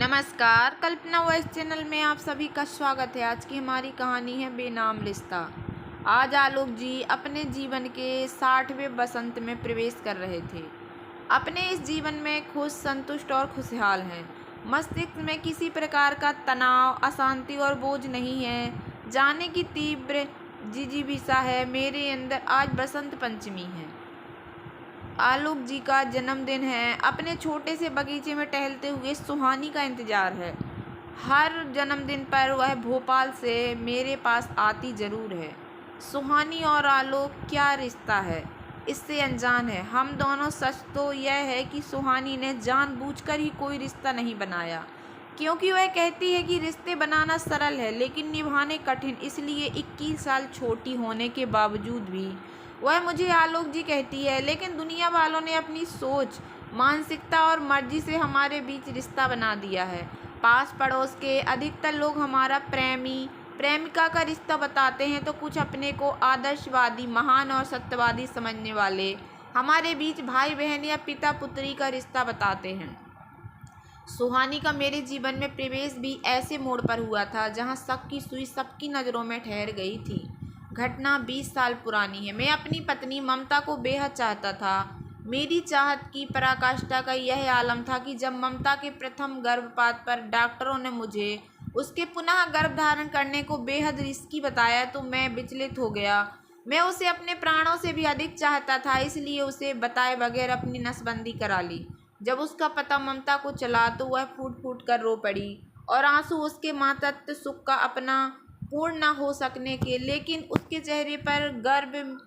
नमस्कार, कल्पना voice channel में आप सभी का स्वागत है। आज की हमारी कहानी है बेनाम रिश्ता। आज आलोक जी अपने जीवन के 60वें बसंत में प्रवेश कर रहे थे। अपने इस जीवन में खुश, संतुष्ट और खुशहाल हैं। मस्तिष्क में किसी प्रकार का तनाव, अशांति और बोझ नहीं है। जाने की तीव्र जिजीविषा है। मेरे अंदर आज बसंत पंचमी है। आलोक जी का जन्मदिन है। अपने छोटे से बगीचे में टहलते हुए सुहानी का इंतजार है। हर जन्मदिन पर वह भोपाल से मेरे पास आती जरूर है। सुहानी और आलोक क्या रिश्ता है, इससे अनजान है। हम दोनों। सच तो यह है कि सुहानी ने जानबूझकर ही कोई रिश्ता नहीं बनाया, क्योंकि वह कहती है कि रिश्ते बनाना सरल है लेकिन निभाने कठिन। इसलिए 21 साल छोटी होने के बावजूद भी वह मुझे आलोक जी कहती है। लेकिन दुनिया वालों ने अपनी सोच, मानसिकता और मर्जी से हमारे बीच रिश्ता बना दिया है। पास पड़ोस के अधिकतर लोग हमारा प्रेमी प्रेमिका का रिश्ता बताते हैं, तो कुछ अपने को आदर्शवादी, महान और सत्यवादी समझने वाले हमारे बीच भाई बहन या पिता पुत्री का रिश्ता बताते हैं। सुहानी का मेरे जीवन में प्रवेश भी ऐसे मोड़ पर हुआ था जहां शक की सुई सबकी नज़रों में ठहर गई थी। घटना 20 साल पुरानी है। मैं अपनी पत्नी ममता को बेहद चाहता था। मेरी चाहत की पराकाष्ठा का यह आलम था कि जब ममता के प्रथम गर्भपात पर डॉक्टरों ने मुझे उसके पुनः गर्भ धारण करने को बेहद रिस्की बताया तो मैं विचलित हो गया। मैं उसे अपने प्राणों से भी अधिक चाहता था, इसलिए उसे बताए बगैर अपनी नसबंदी करा ली। जब उसका पता ममता को चला तो वह फूट फूट कर रो पड़ी और आंसू उसके मातृत्व सुख का अपना पूर्ण न हो सकने के, लेकिन उसके चेहरे पर गर्व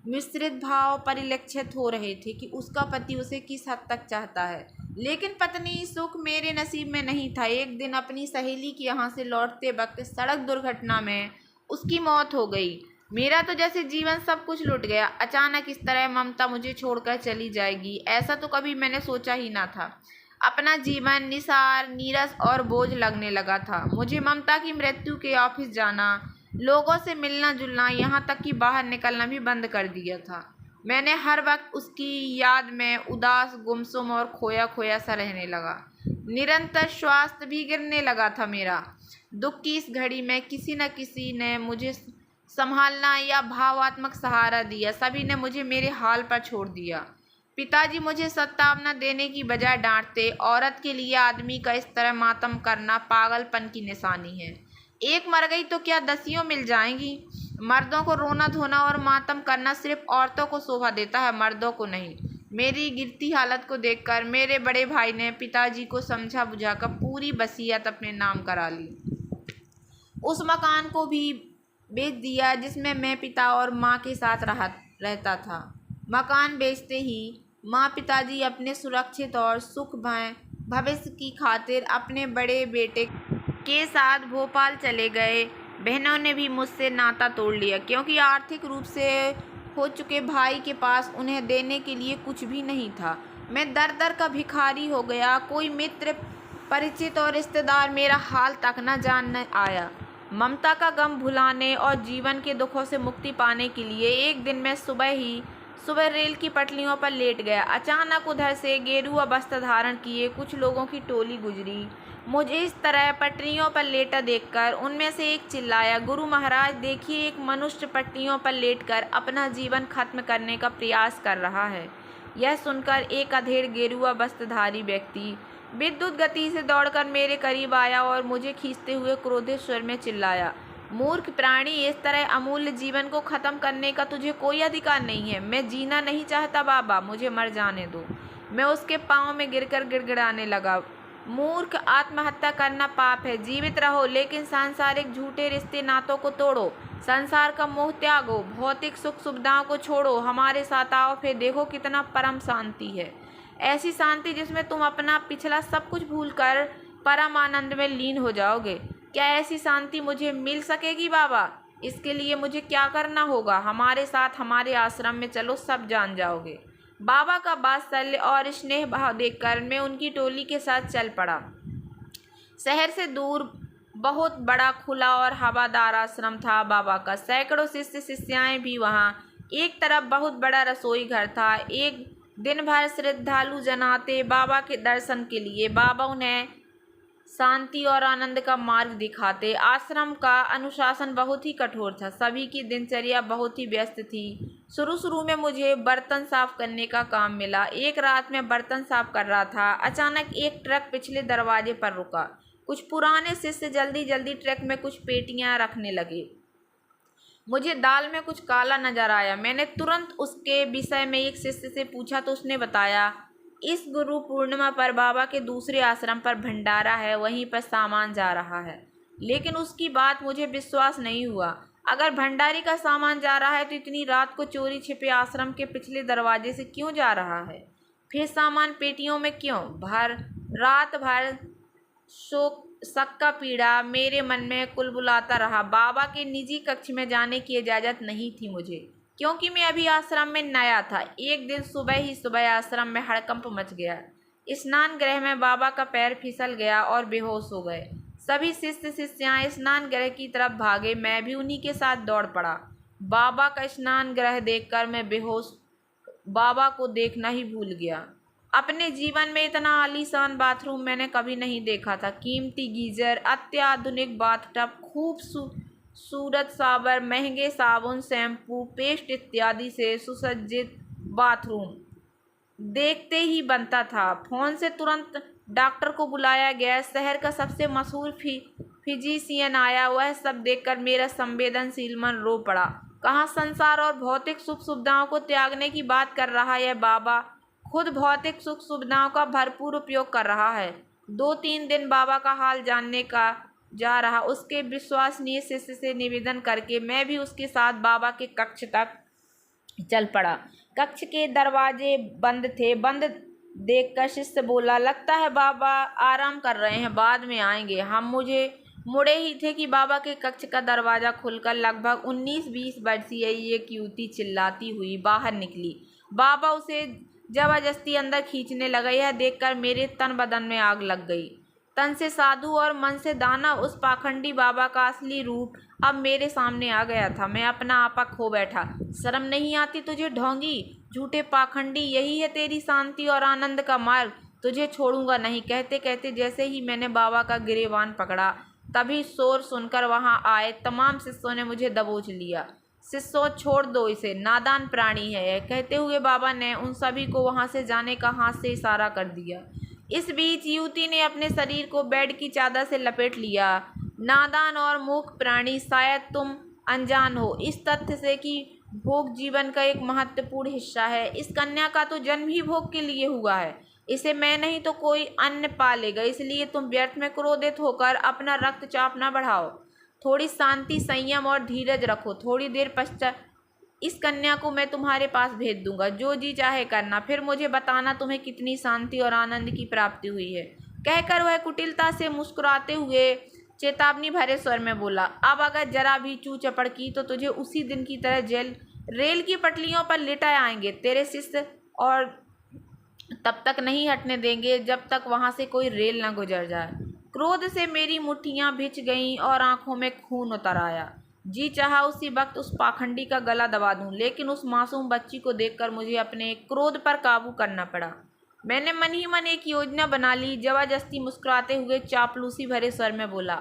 मिश्रित भाव परिलक्षित हो रहे थे कि उसका पति उसे किस हद तक चाहता है। लेकिन पत्नी सुख मेरे नसीब में नहीं था। एक दिन अपनी सहेली के यहाँ से लौटते वक्त सड़क दुर्घटना में उसकी मौत हो गई। मेरा तो जैसे जीवन सब कुछ लुट गया। अचानक इस तरह ममता मुझे छोड़कर चली जाएगी, ऐसा तो कभी मैंने सोचा ही ना था। अपना जीवन निसार, नीरस और बोझ लगने लगा था। मुझे ममता की मृत्यु के ऑफिस जाना, लोगों से मिलना जुलना, यहाँ तक कि बाहर निकलना भी बंद कर दिया था। मैंने हर वक्त उसकी याद में उदास, गुमसुम और खोया खोया सा रहने लगा। निरंतर स्वास्थ्य भी गिरने लगा था मेरा। दुख की इस घड़ी में किसी न किसी ने मुझे संभालना या भावात्मक सहारा दिया। सभी ने मुझे मेरे हाल पर छोड़ दिया। पिताजी मुझे सत्तावना देने की बजाय डांटते, औरत के लिए आदमी का इस तरह मातम करना पागलपन की निशानी है। एक मर गई तो क्या दसियों मिल जाएंगी। मर्दों को रोना धोना और मातम करना सिर्फ औरतों को शोभा देता है, मर्दों को नहीं। मेरी गिरती हालत को देखकर मेरे बड़े भाई ने पिताजी को समझा बुझाकर पूरी वसीयत अपने नाम करा ली। उस मकान को भी बेच दिया जिसमें मैं, पिता और माँ के साथ रहता था। मकान बेचते ही माँ पिताजी अपने सुरक्षित और सुखमय भविष्य की खातिर अपने बड़े बेटे के साथ भोपाल चले गए। बहनों ने भी मुझसे नाता तोड़ लिया, क्योंकि आर्थिक रूप से हो चुके भाई के पास उन्हें देने के लिए कुछ भी नहीं था। मैं दर दर का भिखारी हो गया। कोई मित्र, परिचित और रिश्तेदार मेरा हाल तक न जानने आया। ममता का गम भुलाने और जीवन के दुखों से मुक्ति पाने के लिए एक दिन मैं सुबह रेल की पटरियों पर लेट गया। अचानक उधर से गेरुआ वस्त्र धारण किए कुछ लोगों की टोली गुजरी। मुझे इस तरह पटरियों पर लेटा देखकर उनमें से एक चिल्लाया, गुरु महाराज देखिए, एक मनुष्य पटरियों पर लेटकर अपना जीवन खत्म करने का प्रयास कर रहा है। यह सुनकर एक अधेड़ गेरुआ वस्त्रधारी व्यक्ति विद्युत गति से दौड़कर मेरे करीब आया और मुझे खींचते हुए क्रोधित स्वर में चिल्लाया, मूर्ख प्राणी, इस तरह अमूल्य जीवन को खत्म करने का तुझे कोई अधिकार नहीं है। मैं जीना नहीं चाहता बाबा, मुझे मर जाने दो। मैं उसके पाँव में गिरकर गिड़गिड़ाने लगा, मूर्ख, आत्महत्या करना पाप है। जीवित रहो लेकिन सांसारिक झूठे रिश्ते नातों को तोड़ो, संसार का मोह त्यागो, भौतिक सुख सुविधाओं को छोड़ो, हमारे साथ आओ, फिर देखो कितना परम शांति है। ऐसी शांति जिसमें तुम अपना पिछला सब कुछ भूलकर परम आनंद में लीन हो जाओगे। क्या ऐसी शांति मुझे मिल सकेगी बाबा? इसके लिए मुझे क्या करना होगा? हमारे साथ हमारे आश्रम में चलो, सब जान जाओगे। बाबा का वात्सल्य और स्नेह भाव देखकर मैं उनकी टोली के साथ चल पड़ा। शहर से दूर बहुत बड़ा खुला और हवादार आश्रम था बाबा का। सैकड़ों शिष्य शिष्याएं भी वहाँ। एक तरफ बहुत बड़ा रसोई घर था। एक दिन भर श्रद्धालु जन आते बाबा के दर्शन के लिए। बाबा उन्हें शांति और आनंद का मार्ग दिखाते। आश्रम का अनुशासन बहुत ही कठोर था। सभी की दिनचर्या बहुत ही व्यस्त थी। शुरू में मुझे बर्तन साफ करने का काम मिला। एक रात मैं बर्तन साफ कर रहा था, अचानक एक ट्रक पिछले दरवाजे पर रुका। कुछ पुराने शिष्य जल्दी जल्दी ट्रक में कुछ पेटियां रखने लगे। मुझे दाल में कुछ काला नजर आया। मैंने तुरंत उसके विषय में एक शिष्य से पूछा तो उसने बताया, इस गुरु पूर्णिमा पर बाबा के दूसरे आश्रम पर भंडारा है, वहीं पर सामान जा रहा है। लेकिन उसकी बात मुझे विश्वास नहीं हुआ। अगर भंडारी का सामान जा रहा है तो इतनी रात को चोरी छिपे आश्रम के पिछले दरवाजे से क्यों जा रहा है? फिर सामान पेटियों में क्यों? रात भर शक का पीड़ा मेरे मन में कुलबुलाता रहा। बाबा के निजी कक्ष में जाने की इजाज़त नहीं थी मुझे, क्योंकि मैं अभी आश्रम में नया था। एक दिन सुबह आश्रम में हड़कंप मच गया। स्नान गृह में बाबा का पैर फिसल गया और बेहोश हो गए। सभी शिष्य शिष्याएं स्नान गृह की तरफ भागे। मैं भी उन्हीं के साथ दौड़ पड़ा। बाबा का स्नान गृह देखकर मैं बेहोश बाबा को देखना ही भूल गया। अपने जीवन में इतना आलीशान बाथरूम मैंने कभी नहीं देखा था। कीमती गीजर, अत्याधुनिक बाथटब, खूबसूरत शावर, महंगे साबुन, शैम्पू, पेस्ट इत्यादि से सुसज्जित बाथरूम देखते ही बनता था। फोन से तुरंत डॉक्टर को बुलाया गया। शहर का सबसे मशहूर फिजिशियन आया। वह सब देखकर मेरा संवेदनशील मन रो पड़ा। कहाँ संसार और भौतिक सुख सुविधाओं को त्यागने की बात कर रहा है बाबा, खुद भौतिक सुख सुविधाओं का भरपूर उपयोग कर रहा है। 2-3 दिन बाबा का हाल जानने का जा रहा। उसके विश्वसनीय शिष्य से निवेदन करके मैं भी उसके साथ बाबा के कक्ष तक चल पड़ा। कक्ष के दरवाजे बंद थे। बंद देखकर शिष्य बोला, लगता है बाबा आराम कर रहे हैं, बाद में आएंगे। हम मुड़े ही थे कि बाबा के कक्ष का दरवाज़ा खुलकर लगभग 19-20 वर्षीय एक युवती चिल्लाती हुई बाहर निकली। बाबा उसे जबरदस्ती अंदर खींचने लगा। यह देखकर मेरे तन बदन में आग लग गई। तन से साधु और मन से दानव उस पाखंडी बाबा का असली रूप अब मेरे सामने आ गया था। मैं अपना आपा खो बैठा। शर्म नहीं आती तुझे ढोंगी, झूठे पाखंडी, यही है तेरी शांति और आनंद का मार्ग, तुझे छोड़ूंगा नहीं। कहते कहते जैसे ही मैंने बाबा का गिरेबान पकड़ा, तभी शोर सुनकर वहां आए तमाम शिष्यों ने मुझे दबोच लिया। शिष्यों, छोड़ दो इसे, नादान प्राणी है, कहते हुए बाबा ने उन सभी को वहां से जाने का हाथ से इशारा कर दिया। इस बीच युवती ने अपने शरीर को बेड की चादर से लपेट लिया। नादान और मूर्ख प्राणी, शायद तुम अनजान हो इस तथ्य से कि भोग जीवन का एक महत्वपूर्ण हिस्सा है। इस कन्या का तो जन्म ही भोग के लिए हुआ है। इसे मैं नहीं तो कोई अन्य पालेगा, इसलिए तुम व्यर्थ में क्रोधित होकर अपना रक्तचाप न बढ़ाओ। थोड़ी शांति, संयम और धीरज रखो। थोड़ी देर पश्चात इस कन्या को मैं तुम्हारे पास भेज दूंगा। जो जी चाहे करना, फिर मुझे बताना तुम्हें कितनी शांति और आनंद की प्राप्ति हुई है। कहकर वह कुटिलता से मुस्कुराते हुए चेतावनी भरे स्वर में बोला, अब अगर जरा भी चू चपड़ की तो तुझे उसी दिन की तरह रेल की पटलियों पर लिटा आएंगे तेरे शिष्य, और तब तक नहीं हटने देंगे जब तक वहां से कोई रेल न गुजर जाए। क्रोध से मेरी मुट्ठियां भिंच गईं और आंखों में खून उतर आया। जी चाहा उसी वक्त उस पाखंडी का गला दबा दूं, लेकिन उस मासूम बच्ची को देखकर मुझे अपने क्रोध पर काबू करना पड़ा। मैंने मन ही मन एक योजना बना ली। जबरदस्ती मुस्कुराते हुए चापलूसी भरे स्वर में बोला,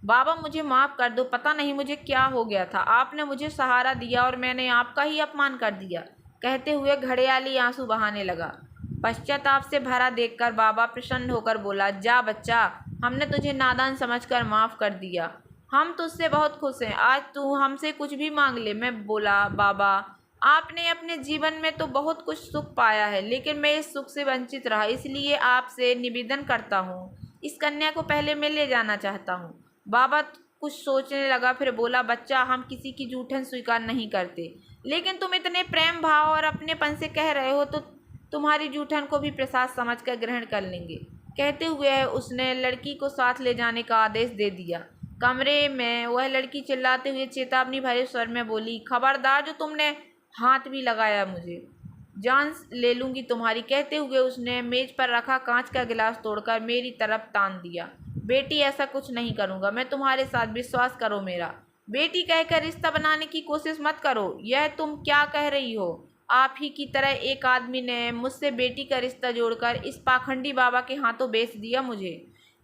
बाबा मुझे माफ़ कर दो, पता नहीं मुझे क्या हो गया था। आपने मुझे सहारा दिया और मैंने आपका ही अपमान कर दिया। कहते हुए घड़ियाली आंसू बहाने लगा। पश्चाताप से भरा देखकर बाबा प्रसन्न होकर बोला, जा बच्चा, हमने तुझे नादान समझकर माफ़ कर दिया। हम तुझसे बहुत खुश हैं। आज तू हमसे कुछ भी मांग ले। मैं बोला, बाबा आपने अपने जीवन में तो बहुत कुछ सुख पाया है, लेकिन मैं इस सुख से वंचित रहा, इसलिए आपसे निवेदन करता हूँ, इस कन्या को पहले मैं ले जाना चाहता हूँ। बाबा कुछ सोचने लगा, फिर बोला, बच्चा हम किसी की जूठन स्वीकार नहीं करते, लेकिन तुम इतने प्रेम भाव और अपनेपन से कह रहे हो तो तुम्हारी जूठन को भी प्रसाद समझकर ग्रहण कर लेंगे। कहते हुए उसने लड़की को साथ ले जाने का आदेश दे दिया। कमरे में वह लड़की चिल्लाते हुए चेतावनी भरे स्वर में बोली, खबरदार, जो तुमने हाथ भी लगाया मुझे जान ले लूँगी तुम्हारी। कहते हुए उसने मेज पर रखा कांच का गिलास तोड़कर मेरी तरफ तान दिया। बेटी ऐसा कुछ नहीं करूँगा, मैं तुम्हारे साथ, विश्वास करो मेरा। बेटी कहकर रिश्ता बनाने की कोशिश मत करो। यह तुम क्या कह रही हो? आप ही की तरह एक आदमी ने मुझसे बेटी का रिश्ता जोड़कर इस पाखंडी बाबा के हाथों बेच दिया मुझे।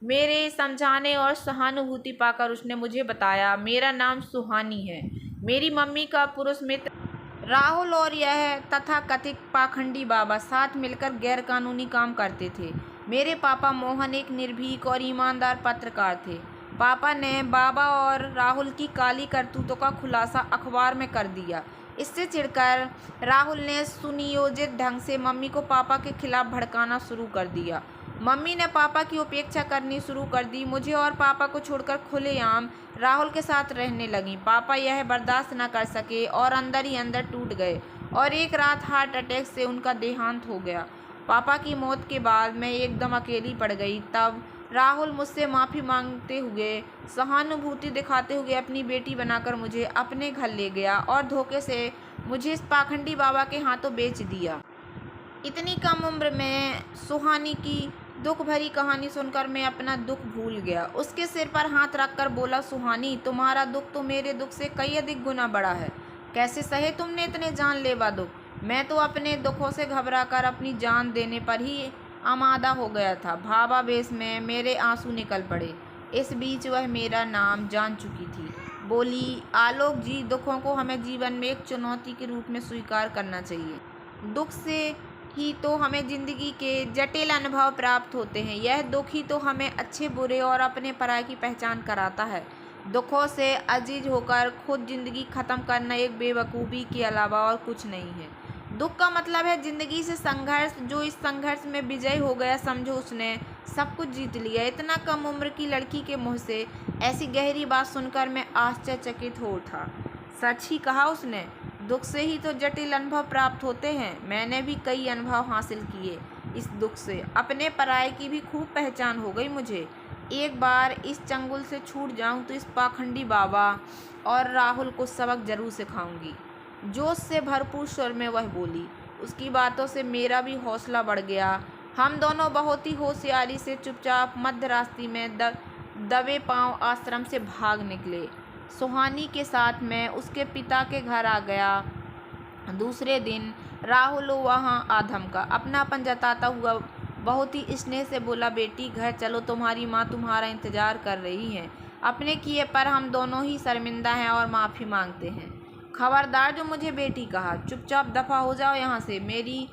मेरे समझाने और सहानुभूति पाकर उसने मुझे बताया, मेरा नाम सुहानी है। मेरी मम्मी का पुरुष मित्र राहुल और यह तथाकथित पाखंडी बाबा साथ मिलकर गैरकानूनी काम करते थे। मेरे पापा मोहन एक निर्भीक और ईमानदार पत्रकार थे। पापा ने बाबा और राहुल की काली करतूतों का खुलासा अखबार में कर दिया। इससे चिढ़कर राहुल ने सुनियोजित ढंग से मम्मी को पापा के खिलाफ भड़काना शुरू कर दिया। मम्मी ने पापा की उपेक्षा करनी शुरू कर दी। मुझे और पापा को छोड़कर खुलेआम राहुल के साथ रहने लगी। पापा यह बर्दाश्त न कर सके और अंदर ही अंदर टूट गए और एक रात हार्ट अटैक से उनका देहांत हो गया। पापा की मौत के बाद मैं एकदम अकेली पड़ गई। तब राहुल मुझसे माफ़ी मांगते हुए, सहानुभूति दिखाते हुए अपनी बेटी बनाकर मुझे अपने घर ले गया और धोखे से मुझे इस पाखंडी बाबा के हाथों बेच दिया। इतनी कम उम्र में सुहानी की दुख भरी कहानी सुनकर मैं अपना दुख भूल गया। उसके सिर पर हाथ रखकर बोला, सुहानी, तुम्हारा दुख तो मेरे दुख से कई अधिक गुना बड़ा है। कैसे सहे तुमने इतने जानलेवा दुख? मैं तो अपने दुखों से घबराकर अपनी जान देने पर ही आमादा हो गया था। भावावेश में मेरे आंसू निकल पड़े। इस बीच वह मेरा नाम जान चुकी थी। बोली, आलोक जी, दुखों को हमें जीवन में एक चुनौती के रूप में स्वीकार करना चाहिए। दुख से ही तो हमें जिंदगी के जटिल अनुभव प्राप्त होते हैं। यह दुख ही तो हमें अच्छे बुरे और अपने पराये की पहचान कराता है। दुखों से अजीज होकर खुद जिंदगी खत्म करना एक बेवकूफ़ी के अलावा और कुछ नहीं है। दुख का मतलब है जिंदगी से संघर्ष। जो इस संघर्ष में विजयी हो गया, समझो उसने सब कुछ जीत लिया। इतना कम उम्र की लड़की के मुँह से ऐसी गहरी बात सुनकर मैं आश्चर्यचकित हो उठा। सच ही कहा उसने। दुख से ही तो जटिल अनुभव प्राप्त होते हैं। मैंने भी कई अनुभव हासिल किए इस दुख से। अपने पराये की भी खूब पहचान हो गई मुझे। एक बार इस चंगुल से छूट जाऊं तो इस पाखंडी बाबा और राहुल को सबक जरूर सिखाऊंगी। जोश से भरपूर स्वर में वह बोली। उसकी बातों से मेरा भी हौसला बढ़ गया। हम दोनों बहुत ही होशियारी से चुपचाप मध्य रास्ते में दबे पांव आश्रम से भाग निकले। सुहानी के साथ मैं उसके पिता के घर आ गया। दूसरे दिन राहुल वहाँ आधम का अपनापन जताता हुआ बहुत ही स्नेह से बोला, बेटी घर चलो, तुम्हारी माँ तुम्हारा इंतजार कर रही है। अपने किए पर हम दोनों ही शर्मिंदा हैं और माफ़ी मांगते हैं। खबरदार, जो मुझे बेटी कहा, चुपचाप दफ़ा हो जाओ यहाँ से। मेरी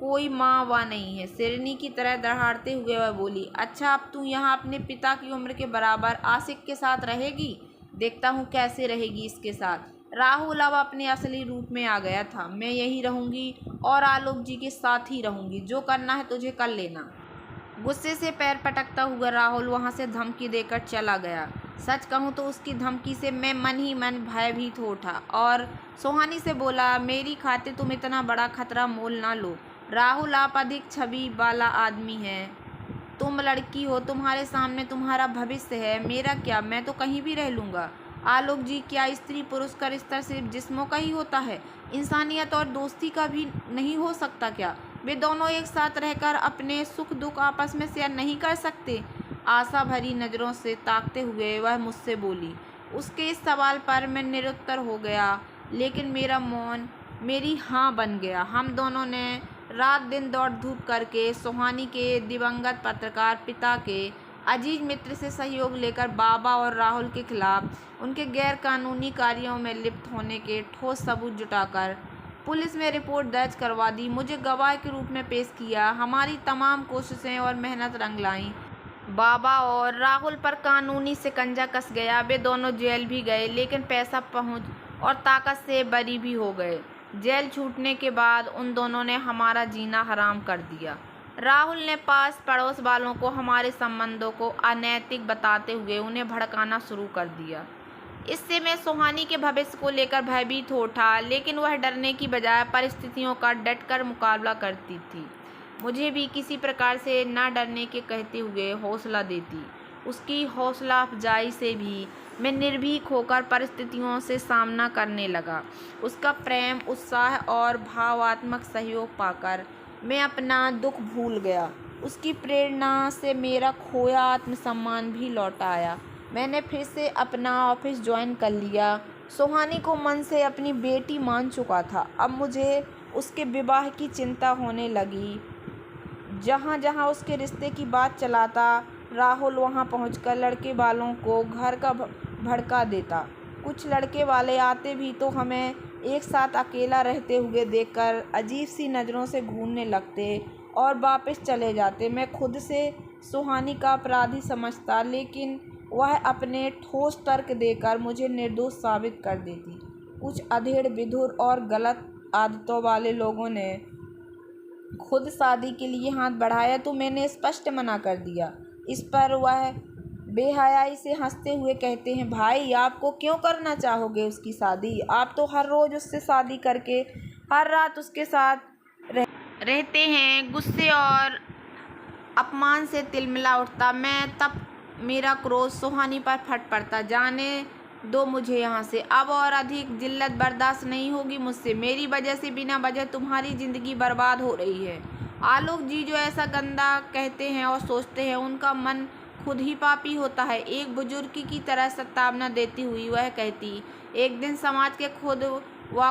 कोई माँ वा नहीं है। शेरनी की तरह दहाड़ते हुए वह बोली, अच्छा, अब तू यहाँ अपने पिता की उम्र के बराबर आशिक के साथ रहेगी? देखता हूँ कैसे रहेगी इसके साथ। राहुल अब अपने असली रूप में आ गया था। मैं यही रहूँगी और आलोक जी के साथ ही रहूँगी। जो करना है तुझे कर लेना। गुस्से से पैर पटकता हुआ राहुल वहाँ से धमकी देकर चला गया। सच कहूँ तो उसकी धमकी से मैं मन ही मन भयभीत हो उठा और सुहानी से बोला, मेरी खातिर तुम इतना बड़ा खतरा मोल ना लो। राहुल, आप अधिक छवि वाला आदमी हैं। तुम लड़की हो, तुम्हारे सामने तुम्हारा भविष्य है। मेरा क्या, मैं तो कहीं भी रह लूँगा। आलोक जी, क्या स्त्री पुरुष का रिश्ता सिर्फ जिस्मों का ही होता है? इंसानियत और दोस्ती का भी नहीं हो सकता क्या? वे दोनों एक साथ रहकर अपने सुख दुख आपस में शेयर नहीं कर सकते? आशा भरी नज़रों से ताकते हुए वह मुझसे बोली। उसके इस सवाल पर मैं निरुत्तर हो गया, लेकिन मेरा मौन मेरी हाँ बन गया। हम दोनों ने रात दिन दौड़ धूप करके सुहानी के दिवंगत पत्रकार पिता के अजीज मित्र से सहयोग लेकर बाबा और राहुल के खिलाफ उनके गैर कानूनी कार्यों में लिप्त होने के ठोस सबूत जुटाकर पुलिस में रिपोर्ट दर्ज करवा दी। मुझे गवाह के रूप में पेश किया। हमारी तमाम कोशिशें और मेहनत रंग लाईं। बाबा और राहुल पर कानूनी शिकंजा कस गया। वे दोनों जेल भी गए, लेकिन पैसा, पहुंच और ताकत से बरी भी हो गए। जेल छूटने के बाद उन दोनों ने हमारा जीना हराम कर दिया। राहुल ने पास पड़ोस वालों को हमारे संबंधों को अनैतिक बताते हुए उन्हें भड़काना शुरू कर दिया। इससे मैं सुहानी के भविष्य को लेकर भयभीत हो उठा, लेकिन वह डरने की बजाय परिस्थितियों का डटकर मुकाबला करती थी। मुझे भी किसी प्रकार से ना डरने के कहते हुए हौसला देती। उसकी हौसला अफजाई से भी मैं निर्भीक होकर परिस्थितियों से सामना करने लगा। उसका प्रेम, उत्साह और भावात्मक सहयोग पाकर मैं अपना दुख भूल गया। उसकी प्रेरणा से मेरा खोया आत्मसम्मान भी लौट आया। मैंने फिर से अपना ऑफिस ज्वाइन कर लिया। सुहानी को मन से अपनी बेटी मान चुका था। अब मुझे उसके विवाह की चिंता होने लगी। जहाँ जहाँ उसके रिश्ते की बात चलाता, राहुल वहां पहुंचकर लड़के वालों को घर का भड़का देता। कुछ लड़के वाले आते भी तो हमें एक साथ अकेला रहते हुए देखकर अजीब सी नज़रों से घूरने लगते और वापस चले जाते। मैं खुद से सुहानी का अपराधी समझता, लेकिन वह अपने ठोस तर्क देकर मुझे निर्दोष साबित कर देती। कुछ अधेड़ विधुर और गलत आदतों वाले लोगों ने खुद शादी के लिए हाथ बढ़ाया तो मैंने स्पष्ट मना कर दिया। इस पर वह बेहयाई से हंसते हुए कहते हैं, भाई आपको क्यों करना चाहोगे उसकी शादी? आप तो हर रोज़ उससे शादी करके हर रात उसके साथ रहते हैं। गुस्से और अपमान से तिलमिला उठता मैं, तब मेरा क्रोध सुहानी पर फट पड़ता। जाने दो मुझे यहाँ से, अब और अधिक जिल्लत बर्दाश्त नहीं होगी मुझसे। मेरी वजह से बिना वजह तुम्हारी ज़िंदगी बर्बाद हो रही है। आलोक जी जो ऐसा गंदा कहते हैं और सोचते हैं, उनका मन खुद ही पापी होता है। एक बुजुर्ग की तरह सत्तावना देती हुई वह कहती, एक दिन समाज के खुद व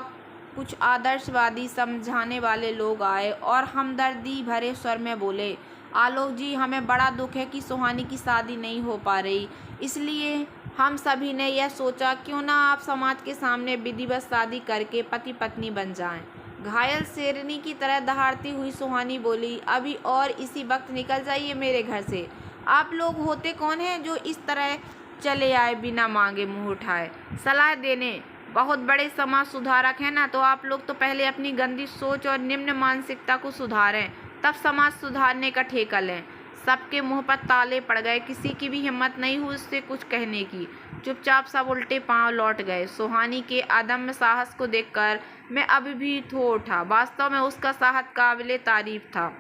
कुछ आदर्शवादी समझाने वाले लोग आए और हमदर्दी भरे स्वर में बोले, आलोक जी हमें बड़ा दुख है कि सुहानी की शादी नहीं हो पा रही, इसलिए हम सभी ने यह सोचा क्यों ना आप समाज के सामने विधिवत शादी करके पति पत्नी बन जाएं। घायल शेरनी की तरह दहाड़ती हुई सुहानी बोली, अभी और इसी वक्त निकल जाइए मेरे घर से। आप लोग होते कौन हैं जो इस तरह चले आए बिना मांगे मुंह उठाए? सलाह देने बहुत बड़े समाज सुधारक हैं ना, तो आप लोग तो पहले अपनी गंदी सोच और निम्न मानसिकता को सुधारें, तब समाज सुधारने का ठेका लें। सबके मुंह पर ताले पड़ गए, किसी की भी हिम्मत नहीं हुई उससे कुछ कहने की। चुपचाप सब उल्टे पांव लौट गए। सुहानी के अदम्य साहस को देखकर मैं अभिभूत हो उठा। वास्तव में उसका साहस काबिले तारीफ था।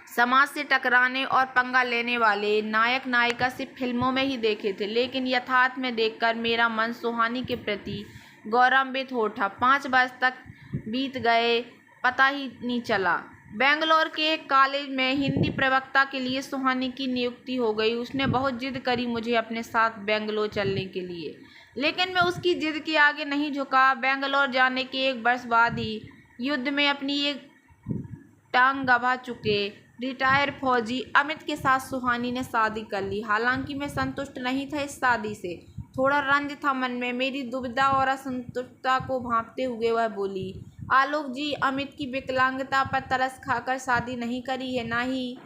समाज से टकराने और पंगा लेने वाले नायक नायिका सिर्फ फिल्मों में ही देखे थे, लेकिन यथार्थ में देखकर मेरा मन सुहानी के प्रति गौरवान्वित हो उठा। 5 वर्ष तक बीत गए, पता ही नहीं चला। बेंगलोर के एक कॉलेज में हिंदी प्रवक्ता के लिए सुहानी की नियुक्ति हो गई। उसने बहुत जिद करी मुझे अपने साथ बेंगलोर चलने के लिए, लेकिन मैं उसकी जिद के आगे नहीं झुका। बेंगलोर जाने के 1 वर्ष बाद ही युद्ध में अपनी एक टांग गंवा चुके रिटायर फौजी अमित के साथ सुहानी ने शादी कर ली। हालांकि मैं संतुष्ट नहीं था इस शादी से, थोड़ा रंज था मन में। मेरी दुविधा और असंतुष्टता को भांपते हुए वह बोली, आलोक जी अमित की विकलांगता पर तरस खाकर शादी नहीं करी है, ना ही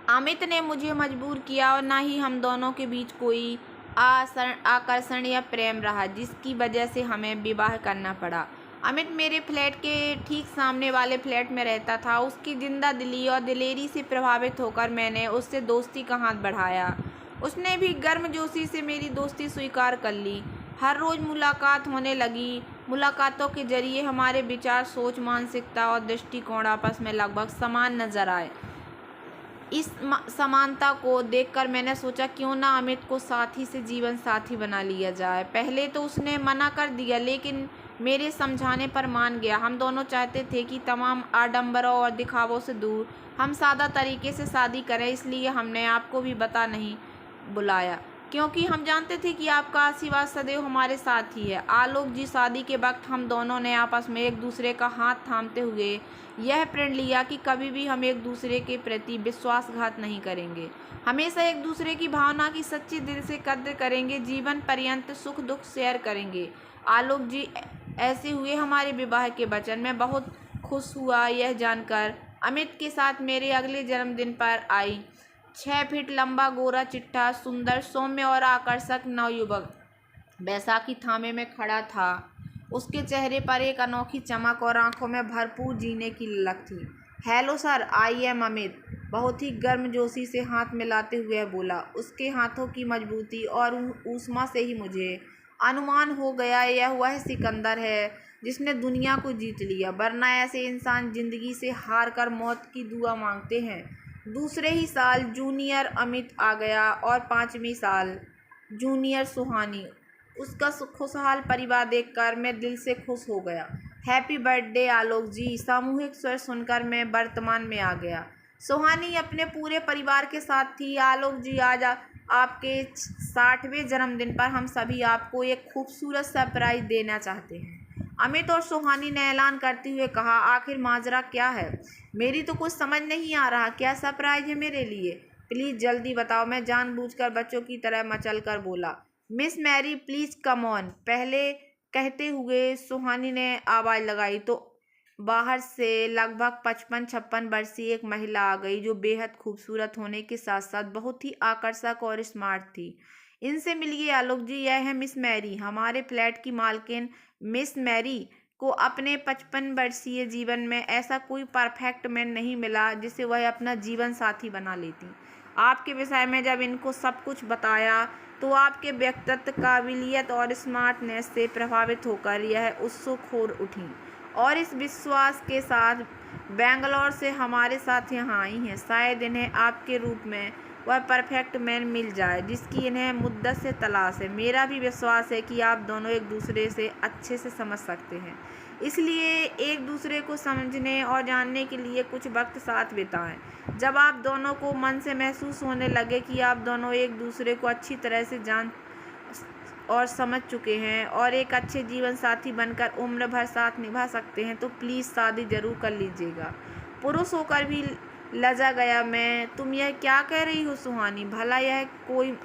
अमित ने मुझे मजबूर किया और ना ही हम दोनों के बीच कोई आकर्षण या प्रेम रहा जिसकी वजह से हमें विवाह करना पड़ा। अमित मेरे फ्लैट के ठीक सामने वाले फ्लैट में रहता था। उसकी जिंदा दिली और दिलेरी से प्रभावित होकर मैंने उससे दोस्ती का हाथ बढ़ाया। उसने भी गर्मजोशी से मेरी दोस्ती स्वीकार कर ली। हर रोज़ मुलाकात होने लगी। मुलाकातों के जरिए हमारे विचार, सोच, मानसिकता और दृष्टिकोण आपस में लगभग समान नजर आए। इस समानता को देखकर मैंने सोचा क्यों ना अमित को साथी से जीवन साथी बना लिया जाए। पहले तो उसने मना कर दिया, लेकिन मेरे समझाने पर मान गया। हम दोनों चाहते थे कि तमाम आडंबरों और दिखावों से दूर हम सादा तरीके से शादी करें, इसलिए हमने आपको भी बता नहीं बुलाया, क्योंकि हम जानते थे कि आपका आशीर्वाद सदैव हमारे साथ ही है। आलोक जी, शादी के वक्त हम दोनों ने आपस में एक दूसरे का हाथ थामते हुए यह प्रण लिया कि कभी भी हम एक दूसरे के प्रति विश्वासघात नहीं करेंगे, हमेशा एक दूसरे की भावना की सच्ची दिल से कद्र करेंगे, जीवन पर्यंत सुख दुख शेयर करेंगे। आलोक जी, ऐसे हुए हमारे विवाह के वचन। मैं बहुत खुश हुआ यह जानकर। अमित के साथ मेरे अगले जन्मदिन पर आई 6 फीट लंबा, गोरा चिट्ठा, सुंदर, सौम्य और आकर्षक नवयुवक बैसाखी थामे में खड़ा था। उसके चेहरे पर एक अनोखी चमक और आंखों में भरपूर जीने की ललक थी। Hello sir, I am Amit, बहुत ही गर्मजोशी से हाथ मिलाते हुए बोला। उसके हाथों की मजबूती और ऊष्मा से ही मुझे अनुमान हो गया यह वह सिकंदर है जिसने दुनिया को जीत लिया, वरना ऐसे इंसान जिंदगी से हार कर मौत की दुआ मांगते हैं। दूसरे ही साल जूनियर अमित आ गया और 5वीं साल जूनियर सुहानी। उसका खुशहाल परिवार देखकर मैं दिल से खुश हो गया। हैप्पी बर्थडे आलोक जी, सामूहिक स्वर सुनकर मैं वर्तमान में आ गया। सुहानी अपने पूरे परिवार के साथ थी। आलोक जी, आज आपके 60वें जन्मदिन पर हम सभी आपको एक खूबसूरत सरप्राइज देना चाहते हैं, अमित और सुहानी ने ऐलान करते हुए कहा। आखिर माजरा क्या है? मेरी तो कुछ समझ नहीं आ रहा, क्या सरप्राइज है मेरे लिए? प्लीज़ जल्दी बताओ। मैं जानबूझकर बच्चों की तरह मचल कर बोला। Miss Mary please come on, पहले कहते हुए सुहानी ने आवाज़ लगाई तो बाहर से लगभग 55-56 वर्षीय एक महिला आ गई, जो बेहद खूबसूरत होने के साथ साथ बहुत ही आकर्षक और स्मार्ट थी। इनसे मिलिए आलोक जी, यह है मिस मैरी, हमारे फ्लैट की मालकिन। मिस मैरी को अपने 55 वर्षीय जीवन में ऐसा कोई परफेक्ट मैन नहीं मिला जिसे वह अपना जीवन साथी बना लेती। आपके विषय में जब इनको सब कुछ बताया तो आपके व्यक्तित्व, काबिलियत और स्मार्टनेस से प्रभावित होकर यह उत्सुक हो उठी और इस विश्वास के साथ बेंगलोर से हमारे साथ यहाँ आई हैं। शायद इन्हें आपके रूप में वह परफेक्ट मैन मिल जाए जिसकी इन्हें मुद्दत से तलाश है। मेरा भी विश्वास है कि आप दोनों एक दूसरे से अच्छे से समझ सकते हैं, इसलिए एक दूसरे को समझने और जानने के लिए कुछ वक्त साथ बिताएं। जब आप दोनों को मन से महसूस होने लगे कि आप दोनों एक दूसरे को अच्छी तरह से जान और समझ चुके हैं और एक अच्छे जीवन साथी बनकर उम्र भर साथ निभा सकते हैं, तो प्लीज़ शादी ज़रूर कर लीजिएगा। पुरुष होकर भी लजा गया मैं। तुम यह क्या कह रही हो सुहानी? भला यह कोई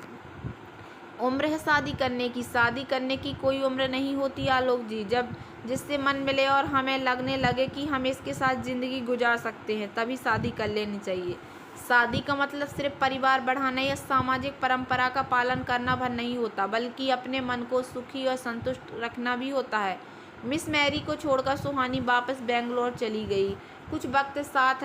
उम्र है शादी करने की? शादी करने की कोई उम्र नहीं होती आलोक जी। जब जिससे मन मिले और हमें लगने लगे कि हम इसके साथ ज़िंदगी गुजार सकते हैं, तभी शादी कर लेनी चाहिए। शादी का मतलब सिर्फ परिवार बढ़ाना या सामाजिक परंपरा का पालन करना भर नहीं होता, बल्कि अपने मन को सुखी और संतुष्ट रखना भी होता है। मिस मैरी को छोड़कर सुहानी वापस बेंगलोर चली गई। कुछ वक्त साथ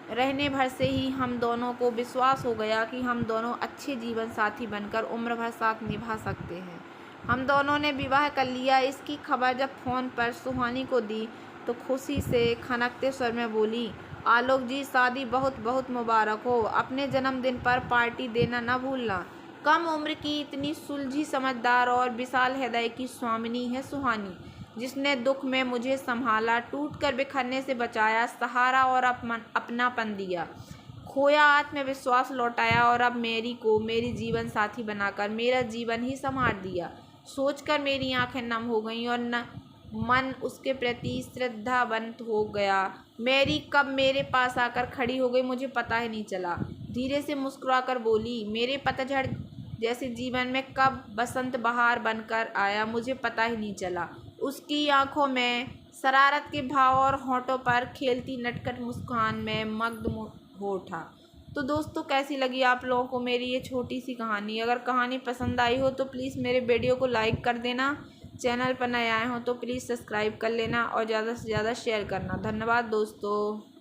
रहने भर से ही हम दोनों को विश्वास हो गया कि हम दोनों अच्छे जीवन साथी बनकर उम्र भर साथ निभा सकते हैं। हम दोनों ने विवाह कर लिया। इसकी खबर जब फ़ोन पर सुहानी को दी तो खुशी से खनकते स्वर में बोली, आलोक जी शादी बहुत बहुत मुबारक हो। अपने जन्मदिन पर पार्टी देना न भूलना। कम उम्र की इतनी सुलझी, समझदार और विशाल हृदय की स्वामिनी है सुहानी, जिसने दुख में मुझे संभाला, टूटकर बिखरने से बचाया, सहारा और अपनापन दिया, खोया आत्मविश्वास लौटाया और अब मेरी को मेरी जीवन साथी बनाकर मेरा जीवन ही संवार दिया। सोचकर मेरी आंखें नम हो गईं और मन उसके प्रति श्रद्धावंत हो गया। मेरी कब मेरे पास आकर खड़ी हो गई मुझे पता ही नहीं चला। धीरे से मुस्कुराकर बोली, मेरे पतझड़ जैसे जीवन में कब बसंत बहार बनकर आया मुझे पता ही नहीं चला। उसकी आंखों में शरारत के भाव और होठों पर खेलती नटखट मुस्कान में मग्न हो उठा। तो दोस्तों, कैसी लगी आप लोगों को मेरी ये छोटी सी कहानी? अगर कहानी पसंद आई हो तो प्लीज़ मेरे वीडियो को लाइक कर देना। चैनल पर नए आए हो तो प्लीज़ सब्सक्राइब कर लेना और ज़्यादा से ज़्यादा शेयर करना। धन्यवाद दोस्तों।